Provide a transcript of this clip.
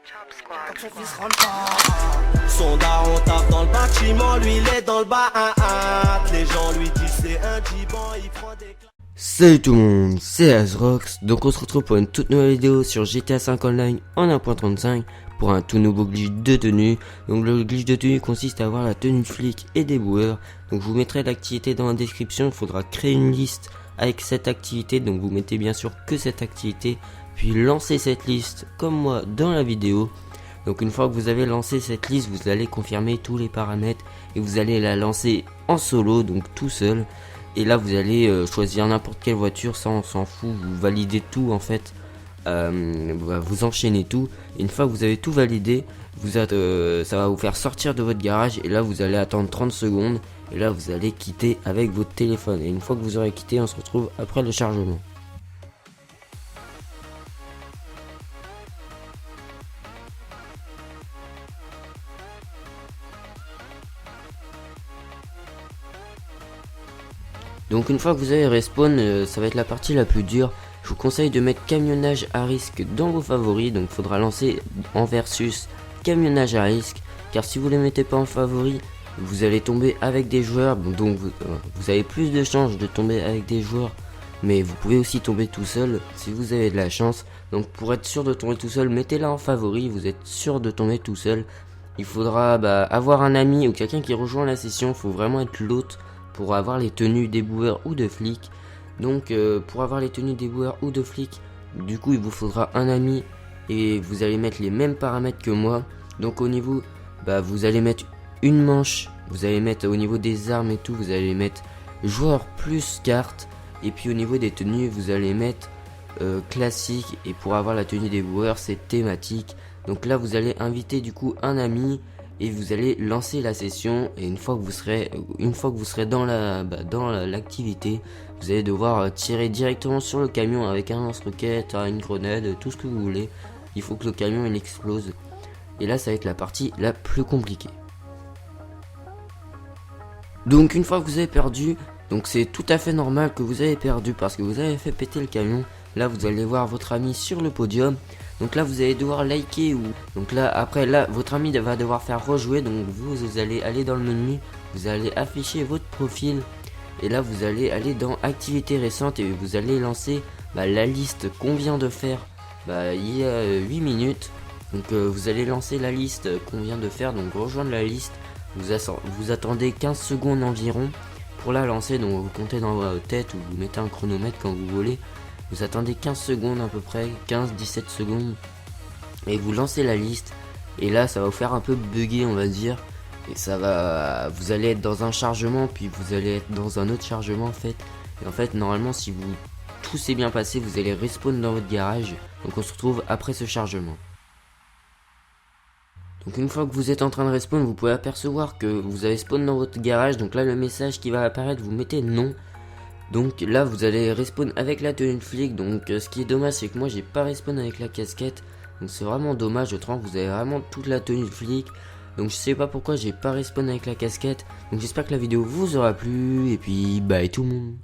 Quand le fils rentre pas. Son daron tape dans le bâtiment, lui il est dans le bas. Les gens lui disent c'est un diban, il prend des... Salut tout le monde, c'est Azrox, donc on se retrouve pour une toute nouvelle vidéo sur GTA 5 Online en 1.35 pour un tout nouveau glitch de tenue. Donc le glitch de tenue consiste à avoir la tenue de flic et des boueurs. Donc je vous mettrai l'activité dans la description, il faudra créer une liste avec cette activité, donc vous mettez bien sûr que cette activité, puis lancez cette liste comme moi dans la vidéo. Donc une fois que vous avez lancé cette liste, vous allez confirmer tous les paramètres et vous allez la lancer en solo, donc tout seul. Et là vous allez choisir n'importe quelle voiture, ça on s'en fout, vous validez tout en fait, vous enchaînez tout. Et une fois que vous avez tout validé, ça va vous faire sortir de votre garage et là vous allez attendre 30 secondes et là vous allez quitter avec votre téléphone. Et une fois que vous aurez quitté, on se retrouve après le chargement. Donc une fois que vous avez respawn, ça va être la partie la plus dure. Je vous conseille de mettre camionnage à risque dans vos favoris. Donc il faudra lancer en versus camionnage à risque. Car si vous ne les mettez pas en favori, vous allez tomber avec des joueurs. Donc vous avez plus de chances de tomber avec des joueurs. Mais vous pouvez aussi tomber tout seul si vous avez de la chance. Donc pour être sûr de tomber tout seul, mettez-la en favori. Vous êtes sûr de tomber tout seul. Il faudra avoir un ami ou quelqu'un qui rejoint la session. Il faut vraiment être l'hôte pour avoir les tenues des boueurs ou de flics. Donc pour avoir les tenues des boueurs ou de flics, du coup il vous faudra un ami et vous allez mettre les mêmes paramètres que moi. Donc au niveau, vous allez mettre une manche, vous allez mettre au niveau des armes et tout, vous allez mettre joueur plus carte. Et puis au niveau des tenues, vous allez mettre classique. Et pour avoir la tenue des boueurs, c'est thématique. Donc là vous allez inviter du coup un ami et vous allez lancer la session. Et une fois que vous serez dans l'activité, vous allez devoir tirer directement sur le camion avec un lance-roquette, une grenade, tout ce que vous voulez. Il faut que le camion il explose. Et là ça va être la partie la plus compliquée. Donc une fois que vous avez perdu, donc c'est tout à fait normal que vous avez perdu parce que vous avez fait péter le camion. Là vous allez voir votre ami sur le podium. Donc là vous allez devoir liker ou... Donc là après votre ami va devoir faire rejouer. Donc vous allez aller dans le menu, vous allez afficher votre profil. Et là vous allez aller dans activités récentes et vous allez lancer la liste qu'on vient de faire il y a 8 minutes. Donc vous allez lancer la liste qu'on vient de faire, donc rejoindre la liste. Vous attendez 15 secondes environ pour la lancer. Donc vous comptez dans votre tête ou vous mettez un chronomètre quand vous voulez. Vous attendez 15 secondes à peu près, 15-17 secondes. Et vous lancez la liste. Et là ça va vous faire un peu bugger on va dire. Et vous allez être dans un chargement, puis vous allez être dans un autre chargement en fait. Et en fait normalement si tout s'est bien passé, vous allez respawn dans votre garage. Donc on se retrouve après ce chargement. Donc une fois que vous êtes en train de respawn, vous pouvez apercevoir que vous avez spawn dans votre garage. Donc là le message qui va apparaître, vous mettez non. Donc là vous allez respawn avec la tenue de flic. Donc ce qui est dommage c'est que moi j'ai pas respawn avec la casquette. Donc c'est vraiment dommage, je trouve que vous avez vraiment toute la tenue de flic. Donc je sais pas pourquoi j'ai pas respawn avec la casquette. Donc j'espère que la vidéo vous aura plu. Et puis bye tout le monde.